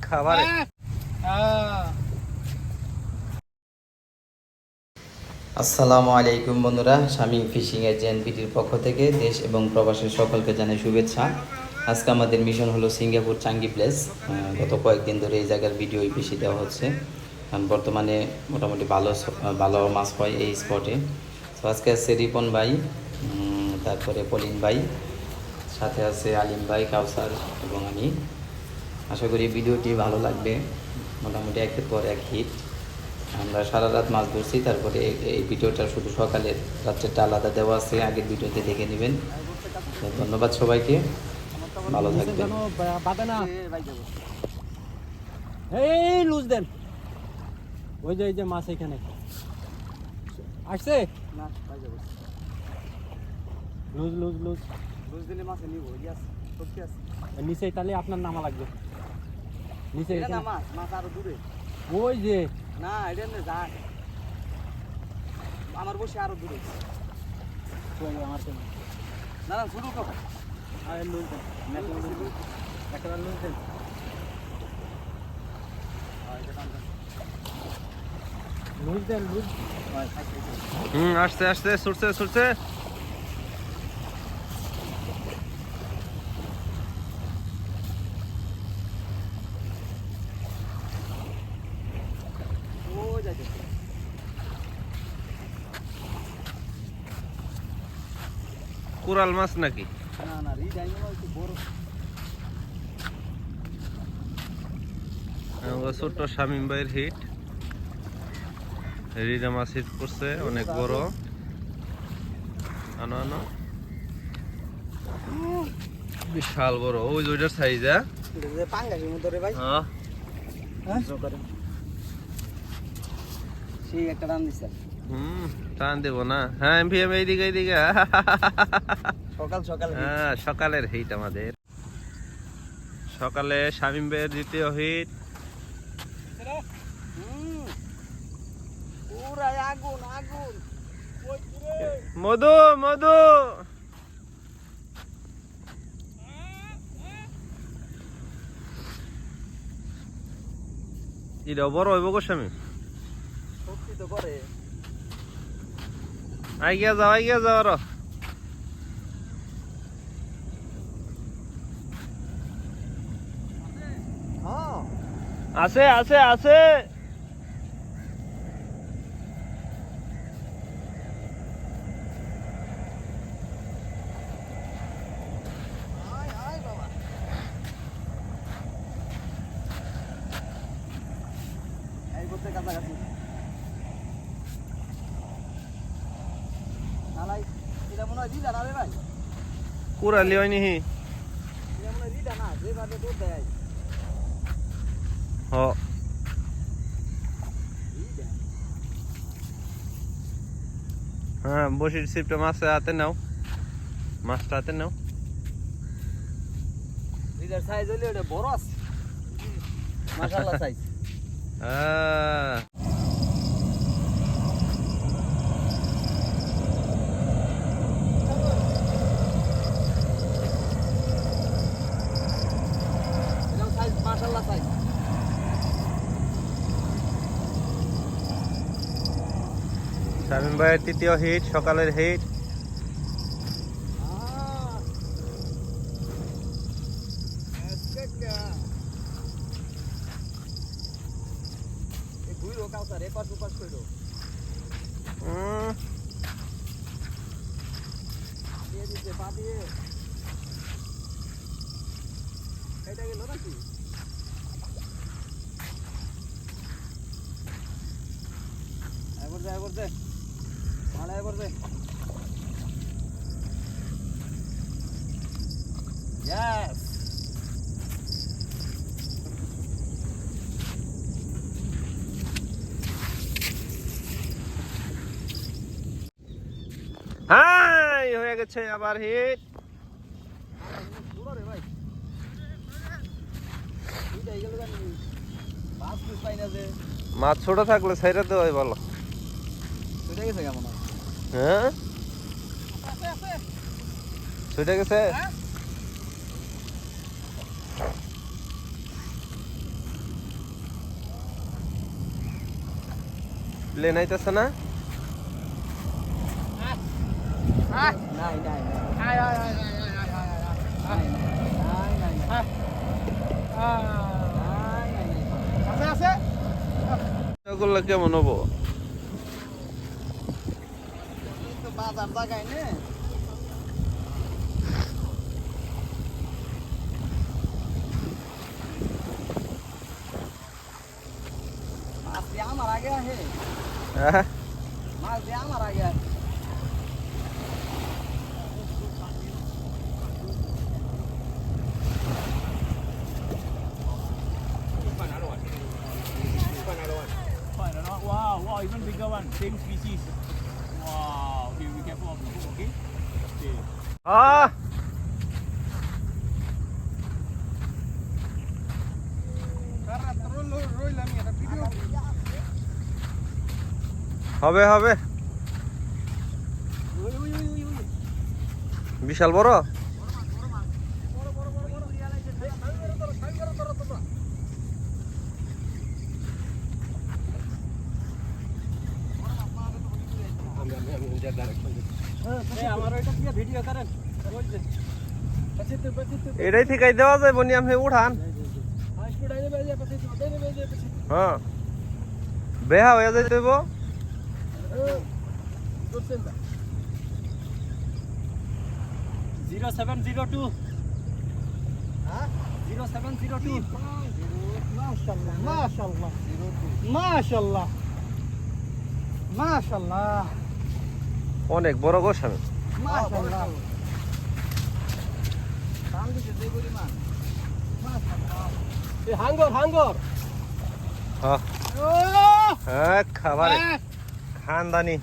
খাবারে আসসালামু আলাইকুম বন্ধুরা, শামিম ফিশিং এজেন্ট বিটির পক্ষ থেকে দেশ এবং প্রবাসের সকলকে জানাই শুভেচ্ছা। আজকে আমাদের মিশন হলো সিঙ্গাপুর চাঙ্গি প্লেস। গত কয়েকদিন ধরে এই জায়গার ভিডিওই বেশি দেওয়া হচ্ছে, কারণ বর্তমানে মোটামুটি ভালো মাছ হয় এই স্পটে। তো আজকে আছে রিপন ভাই, তারপরে পলিন ভাই, সাথে আছে আলিম ভাই, কাউসার এবং আমি। আশা করি ভিডিওটি ভালো লাগবে। মোটামুটি একের পর এক হিট। আমরা সারা রাত মাছ ধরছি, তারপরে এই ভিডিওটা শুধু সকালের, রাত্রেরটা আলাদা দেওয়া আছে, আগের ভিডিওতে দেখে নেবেন। ধন্যবাদ সবাইকে, ভালো থাকবেন। এই লুজ দেন, ওই যে মাছ এখানে আসছে না, লুজ লুজ লুজ লুজ দিলে মাছ নিব। নিচে তাহলে আপনার নামা লাগবে, নিচে মাছ আরো দূরে। ওই যে না, এটা না যাক, আমার বসে আরো দূরে। আমার না না শুরু কর, আর লুজ দেন, একটা লুজ দেন। লুজ দেন, লুজ। আসতে আসতে ছুটছে। কোরাল মাছ নাকি? না না, ছোট্ট শামিম ভাইয়ের হিট, রিডা মাছ হিট করছে, অনেক বড়। আনো বিশাল বড়, ওই যে ওইটার সাইজ। পাঙ্গাসের মতো রে ভাই। হ্যাঁ, সেই একটা টান দিছে। টান দেব না। হ্যাঁ, এমভিএম এইদিকে সকাল হ্যাঁ, সকালের হিট আমাদের। সকালে শামিম ভাইয়ের দ্বিতীয় হিট। আগুন মধু এটা বড় হইব গো শামিম। শক্তি তো করে। আইগিয়া যাও আরো। আছে কাছাকাছি নালাই, এটা মনে হয় রিডা না রে ভাই। কুড়ালি হয়নি। এটা মনে হয় রিডা না, যেভাবে দুধ দেয়। হ্যাঁ, বসির সিপটা মাছটা হাতে নাও, মাছটা হাতে নাও। রিডার সাইজ হইলে ওটা বড় আছে, মাশাআল্লাহ সাইজ। মাশাআল্লাহ সাইজ। শামিম ভাইয়ের তৃতীয় হিট, সকালের হিট। Yes. হ্যাঁ, হয়ে গেছে আবার হিট। মাছ পাই না যে মাছ ছোট থাকলে ছাইরা দেওয়াই ভালো। ছুটে গেছে কেমন হ্যাঁ ছুটে গেছে। প্লেন আইতেছে না? নাই নাই করলে কেমন হবো? বাজার জায়গায় নে মাছ দিয়ে আমার আগে আহে হ্যাঁ মাছ দিয়ে আমার আগে আহে Wow, wow, even bigger one, same species. Wow, okay, be careful of the hook, okay? Okay. হবে হবে বিশাল বড়। এটাই ঠিকাই দেওয়া যায় বনি আপনি উঠান। হ্যাঁ বেহা হয়ে যাইতে হইব। 0702. 0702. মাশাআল্লাহ মাশাআল্লাহ মাশাআল্লাহ অনেক বড় গোস্বামী। মাশাআল্লাহ দাম দিছে যে পরিমাণ মাশাআল্লাহ এই হাঙ্গর হ্যাঁ হ্যাঁ খাবার খানদানি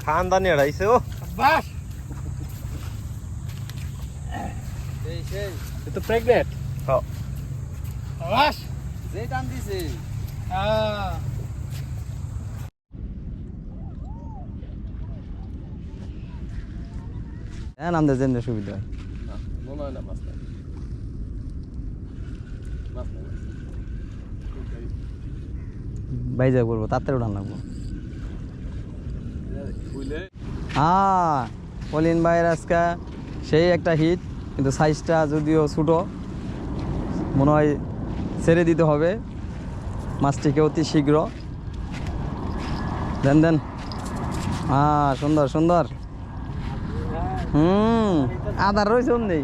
খানদানি এড়াইছে ও বাস এই সেই It's pregnant. হ্যাঁ বাস যে দাম দিছে হ্যাঁ নামতে যেন সুবিধা হয়। বাইজা করবো তাড়াতাড়ি উঠান লাগবো। হ্যাঁ অলিন ভাইয়ের আজকে সেই একটা হিট, কিন্তু সাইজটা যদিও ছোটো, মনে হয় ছেড়ে দিতে হবে মাছটিকে অতি শীঘ্র। দেন দেন, হ্যাঁ সুন্দর সুন্দর। আদার রয়েছে নেই।